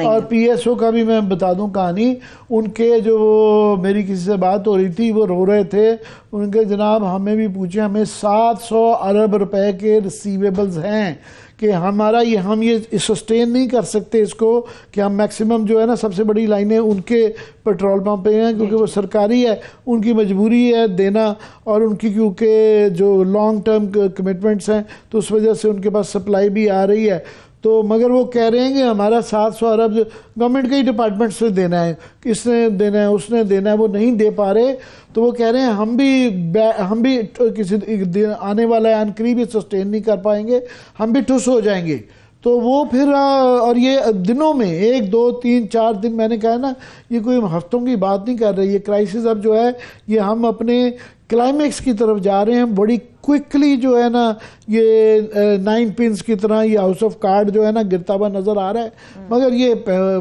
اور PSO کا بھی میں بتا دوں کہانی. ان کے جو میری کسی سے بات ہو رہی تھی، وہ رو رہے تھے. ان کے جناب ہمیں بھی پوچھیں، ہمیں 700 ارب روپے کے ریسیویبلز ہیں کہ ہم یہ سسٹین نہیں کر سکتے اس کو، کہ ہم میکسیمم جو ہے نا سب سے بڑی لائنیں ان کے پیٹرول پمپ پہ ہیں کیونکہ وہ سرکاری ہے، ان کی مجبوری ہے دینا، اور ان کی کیونکہ جو لانگ ٹرم کمٹمنٹس ہیں تو اس وجہ سے ان کے پاس سپلائی بھی آ رہی ہے. تو مگر وہ کہہ رہے ہیں کہ ہمارا 700 ارب گورنمنٹ کے ہی ڈپارٹمنٹ سے دینا ہے، کس نے دینا ہے، اس نے دینا ہے، وہ نہیں دے پا رہے. تو وہ کہہ رہے ہیں ہم بھی کسی آنے والا عن قریب یہ سسٹین نہیں کر پائیں گے، ہم بھی ٹھس ہو جائیں گے. تو وہ پھر اور یہ دنوں میں 1 2 3 4 دن، میں نے کہا نا یہ کوئی ہفتوں کی بات نہیں کر رہی. یہ کرائسس اب جو ہے یہ ہم اپنے کلائمیکس کی طرف جا رہے ہیں بڑی کوئکلی جو ہے نا. یہ 9 پنس کی طرح یہ ہاؤس آف کارڈ جو ہے نا گرتا ہوا نظر آ رہا ہے. مگر یہ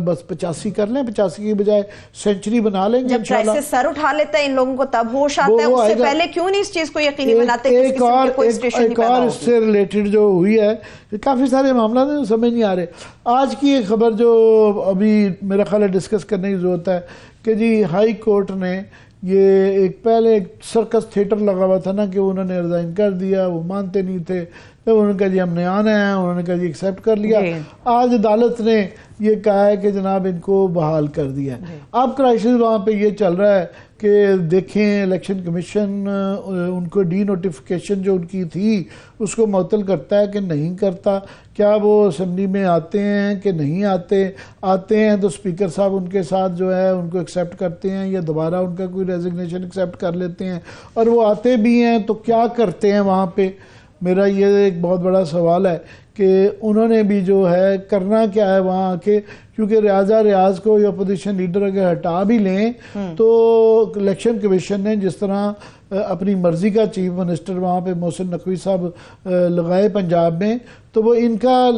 بس 85 کر لیں، 85 کی بجائے سینچری بنا لیں گے انشاءاللہ. جب کرائسس سر اٹھا لیتا ہے ان لوگوں کو تب ہوش آتا ہے، اس سے پہلے کیوں نہیں اس چیز کو یقینی بناتے؟ ایک اور اس سے ریلیٹڈ جو ہوئی ہے، کافی سارے معاملات ہیں سمجھ نہیں آ رہے. آج کی ایک خبر جو ابھی میرا خیال ہے ڈسکس کرنے کی ضرورت ہے کہ جی ہائی کورٹ نے یہ ایک پہلے ایک سرکس تھیٹر لگا ہوا تھا نا کہ انہوں نے ریزائن کر دیا، وہ مانتے نہیں تھے. جب انہوں نے کہا جی ہم نے آنا ہے، انہوں نے کہا جی ایکسیپٹ کر لیا. آج عدالت نے یہ کہا ہے کہ جناب ان کو بحال کر دیا ہے. اب کرائسس وہاں پہ یہ چل رہا ہے کہ دیکھیں الیکشن کمیشن ان کو ڈی نوٹیفیکیشن جو ان کی تھی اس کو معطل کرتا ہے کہ نہیں کرتا. کیا وہ اسمبلی میں آتے ہیں کہ نہیں آتے ہیں تو اسپیکر صاحب ان کے ساتھ جو ہے ان کو ایکسیپٹ کرتے ہیں یا دوبارہ ان کا کوئی ریزگنیشن ایکسیپٹ کر لیتے ہیں، اور وہ آتے بھی ہیں تو کیا کرتے ہیں وہاں پہ. میرا یہ ایک بہت بڑا سوال ہے کہ انہوں نے بھی جو ہے کرنا کیا ہے وہاں آ کے، کیونکہ ریاض کو یا اپوزیشن لیڈر اگر ہٹا بھی لیں تو الیکشن کمیشن نے جس طرح اپنی مرضی کا چیف منسٹر وہاں پہ محسن نقوی صاحب لگائے پنجاب میں، تو وہ ان کا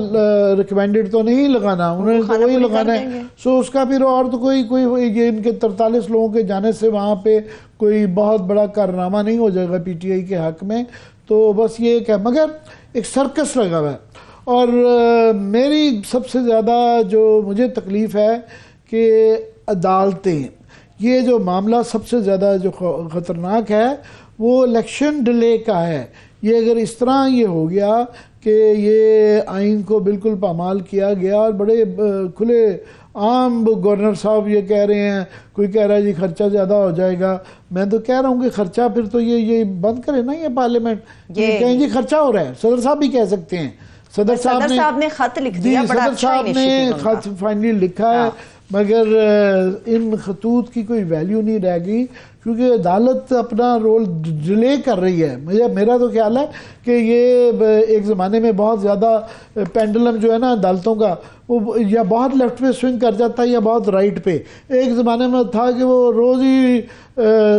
ریکمینڈڈ تو نہیں لگانا، انہوں نے تو وہی لگانا ہے. سو اس کا پھر اور تو کوئی یہ ان کے 43 لوگوں کے جانے سے وہاں پہ کوئی بہت بڑا کارنامہ نہیں ہو جائے گا پی ٹی آئی کے حق میں. تو بس یہ کہ مگر ایک سرکس لگا ہوا ہے. اور میری سب سے زیادہ جو مجھے تکلیف ہے کہ عدالتیں، یہ جو معاملہ سب سے زیادہ جو خطرناک ہے وہ الیکشن ڈیلے کا ہے. یہ اگر اس طرح یہ ہو گیا کہ یہ آئین کو بالکل پامال کیا گیا اور بڑے کھلے عام گورنر صاحب یہ کہہ رہے ہیں، کوئی کہہ رہا ہے جی خرچہ زیادہ ہو جائے گا. میں تو کہہ رہا ہوں کہ خرچہ پھر تو یہ بند کرے نا، یہ پارلیمنٹ کہیں جی خرچہ ہو رہا ہے. صدر صاحب بھی کہہ سکتے ہیں، صدر صاحب نے خط لکھ دیا، صدر صاحب نے خط فائنلی لکھا ہے، مگر ان خطوط کی کوئی ویلیو نہیں رہ گئی کیونکہ عدالت اپنا رول ڈیلے کر رہی ہے. میرا تو خیال ہے کہ یہ ایک زمانے میں بہت زیادہ پینڈلم جو ہے نا عدالتوں کا، وہ یا بہت لیفٹ پہ سوئنگ کر جاتا ہے یا بہت رائٹ پہ. ایک زمانے میں تھا کہ وہ روز ہی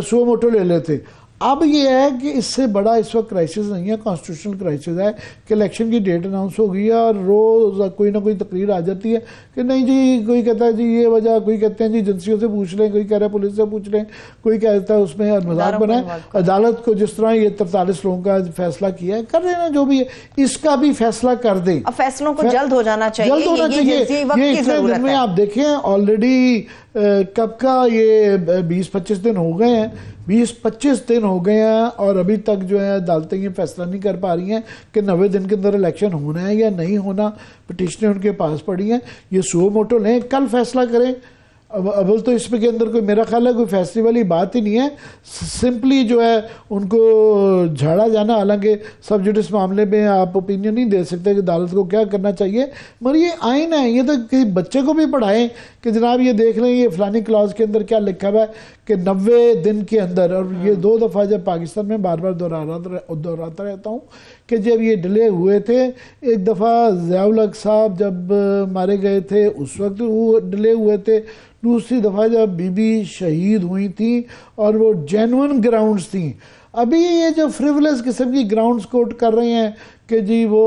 سو موٹو لے لیتے. اب یہ ہے کہ اس سے بڑا اس وقت کرائسس نہیں ہے، کانسٹیٹیوشنل کرائسس ہے کہ الیکشن کی ڈیٹ اناؤنس ہو گئی ہے اور روز کوئی نہ کوئی تقریر آ جاتی ہے کہ نہیں جی، کوئی کہتا ہے جی یہ وجہ، کوئی کہتے ہیں جی ایجنسیوں سے پوچھ لیں، کوئی کہہ رہا ہے پولیس سے پوچھ لیں، کوئی کہتا ہے اس میں مذاق بنائیں. عدالت کو جس طرح یہ 43 لوگوں کا فیصلہ کیا ہے، کر رہے ہیں جو بھی ہے، اس کا بھی فیصلہ کر دیں. اب فیصلوں کو جلد ہو جانا چاہیے، یہ اتنے دن میں آپ دیکھیں آلریڈی کب کا یہ 20-25 دن ہو گئے ہیں، 20-25 دن ہو گئے ہیں اور ابھی تک جو ہے عدالتیں یہ فیصلہ نہیں کر پا رہی ہیں کہ 90 دن کے اندر الیکشن ہونا ہے یا نہیں ہونا. پٹیشنیں ان کے پاس پڑی ہیں، یہ سو موٹو لیں، کل فیصلہ کریں. اول تو اس کے اندر کوئی میرا خیال ہے کوئی فیصلے والی بات ہی نہیں ہے، سمپلی جو ہے ان کو جھاڑا جانا. حالانکہ سب جوڈس معاملے میں آپ اوپینین نہیں دے سکتے کہ عدالت کو کیا کرنا چاہیے، مگر یہ آئین ہے، یہ تو کسی بچے کو بھی پڑھائیں کہ جناب یہ دیکھ لیں یہ فلانی کلاز کے اندر کیا لکھا ہوا ہے کہ 90 دن کے اندر. اور یہ 2 دفعہ جب پاکستان میں بار بار دہراتا رہتا ہوں کہ جب یہ ڈیلے ہوئے تھے، ایک دفعہ ضیاء الحق صاحب جب مارے گئے تھے اس وقت وہ ڈیلے ہوئے تھے، دوسری دفعہ جب بی بی شہید ہوئی تھیں اور وہ جینون گراؤنڈز تھیں. ابھی یہ جو فریولس قسم کی گراؤنڈز کوٹ کر رہے ہیں کہ جی وہ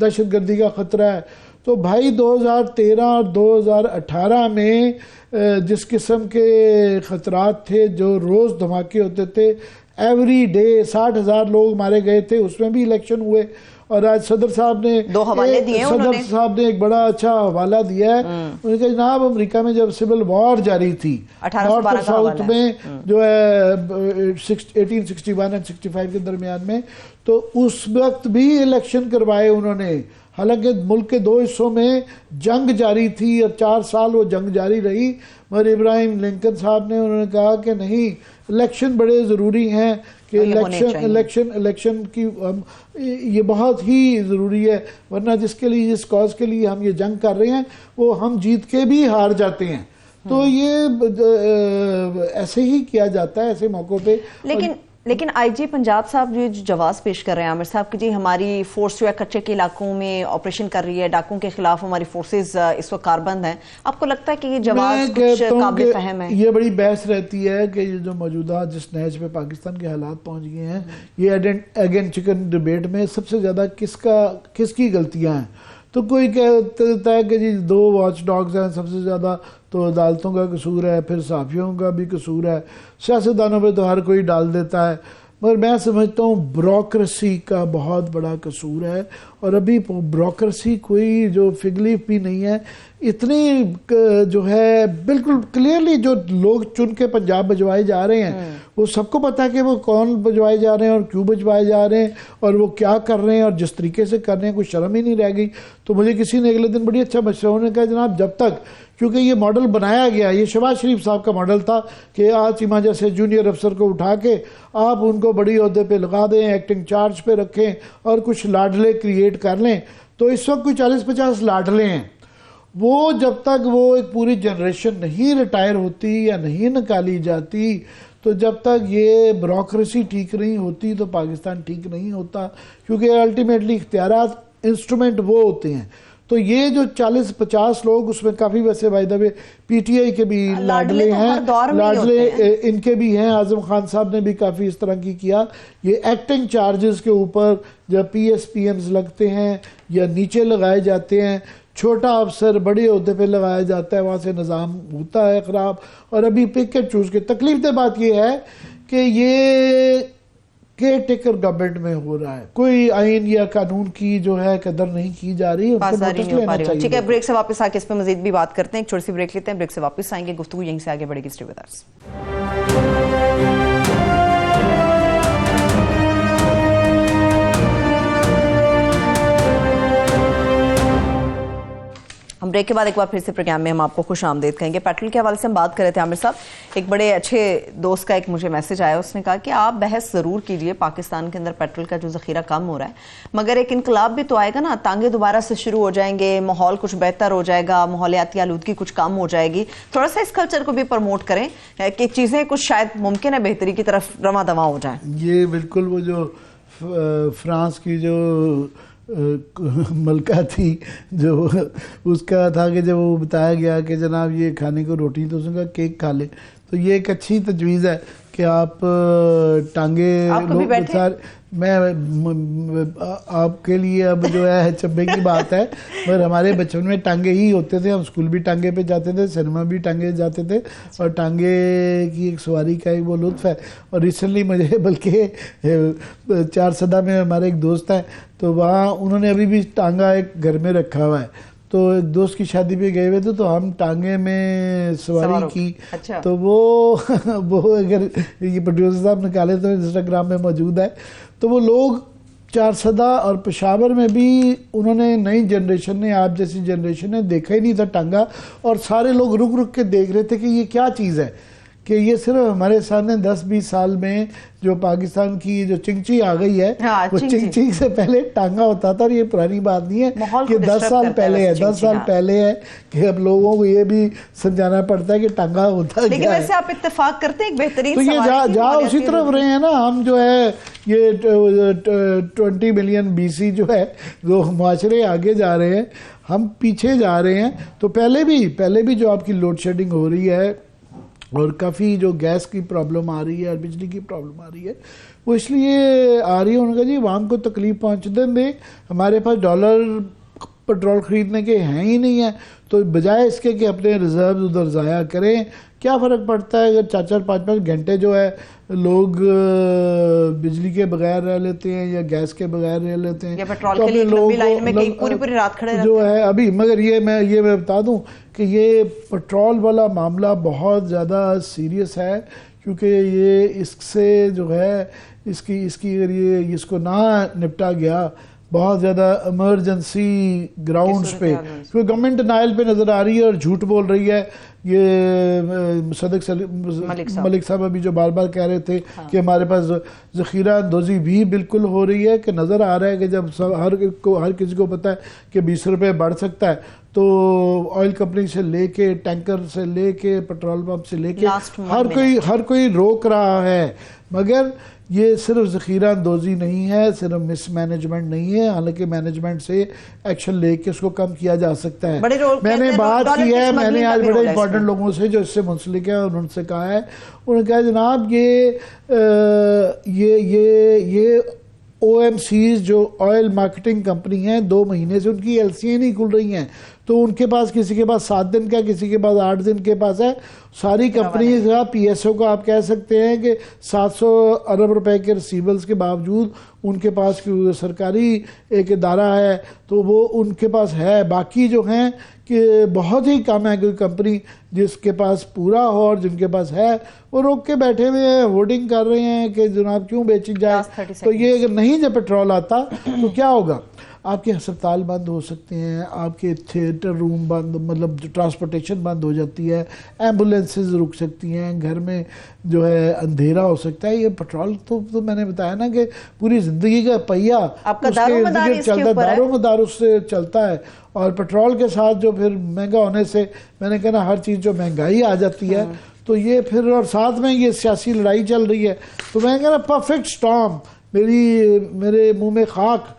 دہشت گردی کا خطرہ ہے، تو بھائی 2013 اور 2018 میں جس قسم کے خطرات تھے، جو روز دھماکے ہوتے تھے، ایوری ڈے 60,000 لوگ مارے گئے تھے، اس میں بھی الیکشن ہوئے. اور آج صدر صاحب نے 2 حوالے دیے، صدر صاحب نے ایک بڑا اچھا حوالہ دیا ہے. انہوں نے کہا جناب امریکہ میں جب سول وار جاری تھی نارتھ اور ساؤتھ میں جو ہے 1861 اور 65 کے درمیان میں، تو اس وقت بھی الیکشن کروائے انہوں نے. حالانکہ ملک کے 2 حصوں میں جنگ جاری تھی اور 4 سال وہ جنگ جاری رہی، مگر ابراہیم لنکن صاحب نے انہوں نے کہا کہ نہیں، الیکشن بڑے ضروری ہیں کہ الیکشن کی یہ بہت ہی ضروری ہے، ورنہ جس کاز کے لیے ہم یہ جنگ کر رہے ہیں وہ ہم جیت کے بھی ہار جاتے ہیں. تو یہ ایسے ہی کیا جاتا ہے ایسے موقعوں پہ. لیکن آئی جی پنجاب صاحب جو جواز پیش کر رہے ہیں عامر صاحب کہ جی ہماری فورس جو ہے کچے کے علاقوں میں آپریشن کر رہی ہے، ڈاکوں کے خلاف ہماری فورسز اس وقت کاربند ہیں، آپ کو لگتا ہے کہ یہ جواز کچھ قابل فہم ہے؟ یہ بڑی بحث رہتی ہے کہ یہ جو موجودہ جس نہج پہ پاکستان کے حالات پہنچ گئے ہیں، یہ اگین چکن ڈیبیٹ میں سب سے زیادہ کس کی غلطیاں ہیں. تو کوئی کہتا ہے کہ جی 2 واچ ڈاگز ہیں سب سے زیادہ، تو عدالتوں کا قصور ہے، پھر صحافیوں کا بھی قصور ہے، سیاستدانوں پہ تو ہر کوئی ڈال دیتا ہے. مگر میں سمجھتا ہوں بیوروکریسی کا بہت بڑا قصور ہے، اور ابھی بیوروکریسی کوئی جو فگ لیف بھی نہیں ہے. اتنی جو ہے بالکل کلیئرلی جو لوگ چن کے پنجاب بھجوائے جا رہے ہیں وہ سب کو پتا ہے کہ وہ کون بھجوائے جا رہے ہیں اور کیوں بھجوائے جا رہے ہیں اور وہ کیا کر رہے ہیں اور جس طریقے سے کر رہے ہیں، کوئی شرم ہی نہیں رہ گئی. تو مجھے کسی نے اگلے دن بڑی اچھا مشورہ، انہوں نے کہا جناب جب تک، کیونکہ یہ ماڈل بنایا گیا، یہ شہباز شریف صاحب کا ماڈل تھا کہ آج چیمہ جیسے جونیئر افسر کو اٹھا کے آپ ان کو بڑی عہدے پہ لگا دیں، ایکٹنگ چارج پہ رکھیں اور کچھ لاڈلے کریٹ کر لیں. تو اس وقت کوئی 40-50 لاڈلے ہیں، وہ جب تک وہ ایک پوری جنریشن نہیں ریٹائر ہوتی یا نہیں نکالی جاتی، تو جب تک یہ بیوروکریسی ٹھیک نہیں ہوتی تو پاکستان ٹھیک نہیں ہوتا. کیونکہ الٹیمیٹلی اختیارات انسٹرومنٹ وہ ہوتے ہیں. تو یہ جو 40-50 لوگ اس میں کافی ویسے by the way P T I کے بھی لاڈلے ہیں, لاڈلے ان کے بھی ہیں. اعظم خان صاحب نے بھی کافی اس طرح کی کیا. یہ ایکٹنگ چارجز کے اوپر جب پی ایس پی ایمز لگتے ہیں یا نیچے لگائے جاتے ہیں, چھوٹا افسر بڑے عہدے پہ لگایا جاتا ہے, وہاں سے نظام ہوتا ہے خراب. اور ابھی پک اینڈ چوز کے تکلیف دہ بات یہ ہے کہ یہ کیئر ٹیکر گورنمنٹ میں ہو رہا ہے, کوئی آئین یا قانون کی جو ہے قدر نہیں کی جا رہی. ٹھیک ہے, بریک سے واپس آ کے اس پہ مزید بھی بات کرتے ہیں. ایک چھوٹی سی بریک لیتے ہیں, بریک سے واپس آئیں گے, گفتگو یہیں سے آگے بڑھے گی. Stay with us. ہم بریک کے بعد ایک بار پھر سے پروگرام میں ہم آپ کو خوش آمدید کہیں گے. پیٹرول کے حوالے سے ہم بات کر رہے تھے عامر صاحب, ایک بڑے اچھے دوست کا ایک مجھے میسج آیا, اس نے کہا کہ آپ بحث ضرور کیجئے پاکستان کے اندر پیٹرول کا جو ذخیرہ کم ہو رہا ہے, مگر ایک انقلاب بھی تو آئے گا نا, ٹانگے دوبارہ سے شروع ہو جائیں گے, ماحول کچھ بہتر ہو جائے گا, ماحولیاتی آلودگی کچھ کم ہو جائے گی. تھوڑا سا اس کلچر کو بھی پروموٹ کریں کہ چیزیں کچھ شاید ممکن ہے بہتری کی طرف رواں دواں ہو جائیں. یہ بالکل وہ جو فرانس کی جو ملکہ تھی, جو اس کا تھا کہ جب وہ بتایا گیا کہ جناب یہ کھانے کو روٹی, تو اس نے کہا کیک کھا لے. تو یہ ایک اچھی تجویز ہے کہ آپ ٹانگے میں آپ کے لیے اب جو ہے چبے کی بات ہے, مگر ہمارے بچپن میں ٹانگے ہی ہوتے تھے, ہم اسکول بھی ٹانگے پہ جاتے تھے, سنیما بھی ٹانگے جاتے تھے, اور ٹانگے کی ایک سواری کا ایک وہ لطف ہے. اور ریسنٹلی مجھے بلکہ 4 میں ہمارے ایک دوست ہیں, تو وہاں انہوں نے ابھی بھی ٹانگا ایک گھر میں رکھا ہوا ہے, تو ایک دوست کی شادی پہ گئے ہوئے تھے, تو ہم ٹانگے میں سواری کی. تو وہ اگر یہ پروڈیوسر صاحب نکالے تو انسٹاگرام میں موجود ہے. تو وہ لوگ 4 اور پشاور میں بھی انہوں نے, نئی جنریشن نے, آپ جیسی جنریشن نے دیکھا ہی نہیں تھا ٹانگا, اور سارے لوگ رک رک کے دیکھ رہے تھے کہ یہ کیا چیز ہے, کہ یہ صرف ہمارے سامنے 10-20 سال میں جو پاکستان کی جو چنگچی آ گئی ہے, وہ چنگچی سے پہلے ٹانگا ہوتا تھا. اور یہ پرانی بات نہیں ہے کہ 10 سال پہلے ہے, 10 سال پہلے ہے, کہ اب لوگوں کو یہ بھی سمجھانا پڑتا ہے کہ ٹانگا ہوتا ہے. لیکن ویسے آپ اتفاق کرتے ہیں ایک بہترین, تو یہ جا اسی طرف رہے ہیں نا ہم, جو ہے یہ 20 ملین BC جو ہے, جو معاشرے آگے جا رہے ہیں, ہم پیچھے جا رہے ہیں. تو پہلے بھی جو آپ کی لوڈ شیڈنگ ہو رہی ہے, اور کافی جو گیس کی پرابلم آ رہی ہے اور بجلی کی پرابلم آ رہی ہے, وہ اس لیے آ رہی ہے. انہوں نے کہا جی عوام کو تکلیف پہنچنے دیں, ہمارے پاس ڈالر پٹرول خریدنے کے ہیں ہی نہیں ہیں, تو بجائے اس کے کہ اپنے ریزرو ادھر ضائع کریں, کیا فرق پڑتا ہے اگر 4-5 گھنٹے جو ہے لوگ بجلی کے بغیر رہ لیتے ہیں یا گیس کے بغیر رہ لیتے ہیں, یا پیٹرول کے لیے لمبی لائن میں پوری رات کھڑے رہتے ہیں جو ہے ابھی. مگر یہ میں بتا دوں کہ یہ پٹرول والا معاملہ بہت زیادہ سیریس ہے, کیونکہ یہ اس سے جو ہے اس کی اگر یہ اس کو نہ نپٹا گیا, بہت زیادہ ایمرجنسی گراؤنڈز پہ, کیونکہ گورنمنٹ ڈینائل پہ نظر آ رہی ہے اور جھوٹ بول رہی ہے. یہ صدق ملک صاحب ابھی جو بار بار کہہ رہے تھے کہ ہمارے پاس ذخیرہ اندوزی بھی بالکل ہو رہی ہے, کہ نظر آ رہا ہے کہ جب ہر کسی کو پتہ ہے کہ 20 روپے بڑھ سکتا ہے, تو آئل کمپنی سے لے کے, ٹینکر سے لے کے, پیٹرول پمپ سے لے کے ہر کوئی روک رہا ہے. مگر یہ صرف ذخیرہ اندوزی نہیں ہے, صرف مس مینجمنٹ نہیں ہے, حالانکہ مینجمنٹ سے ایکشن لے کے اس کو کم کیا جا سکتا ہے. میں نے بات کی ہے, میں نے آج بڑے امپورٹنٹ لوگوں سے جو اس سے منسلک ہے انہوں سے کہا ہے, انہوں نے کہا جناب یہ OMCs جو آئل مارکیٹنگ کمپنی ہیں, 2 مہینے سے ان کی LCیں نہیں کھل رہی ہیں, تو ان کے پاس کسی کے پاس 7 دن کا, کسی کے پاس 8 دن کے پاس ہے. ساری کمپنیز کا PSO کو آپ کہہ سکتے ہیں کہ 700 ارب روپے کے ریسیولز کے باوجود ان کے پاس سرکاری ایک ادارہ ہے تو وہ ان کے پاس ہے. باقی جو ہیں کہ بہت ہی کم ہے کوئی کمپنی جس کے پاس پورا ہو, اور جن کے پاس ہے وہ روک کے بیٹھے ہوئے ہیں, ہورڈنگ کر رہے ہیں کہ جناب کیوں بیچی جائے. تو یہ اگر نہیں جب پیٹرول آتا تو کیا ہوگا, آپ کے ہسپتال بند ہو سکتے ہیں, آپ کے تھیٹر روم بند, مطلب ٹرانسپورٹیشن بند ہو جاتی ہے, ایمبولیںسز رک سکتی ہیں, گھر میں جو ہے اندھیرا ہو سکتا ہے. یہ پیٹرول تو میں نے بتایا نا کہ پوری زندگی کا پہیہ اس کے چلتا, دار و مدار اس سے چلتا ہے. اور پیٹرول کے ساتھ جو پھر مہنگا ہونے سے میں نے کہا نا ہر چیز جو مہنگائی آ جاتی ہے, تو یہ پھر, اور ساتھ میں یہ سیاسی لڑائی چل رہی ہے, تو میں نے کہا نا پرفیکٹ سٹارم, میرے منہ میں خاک.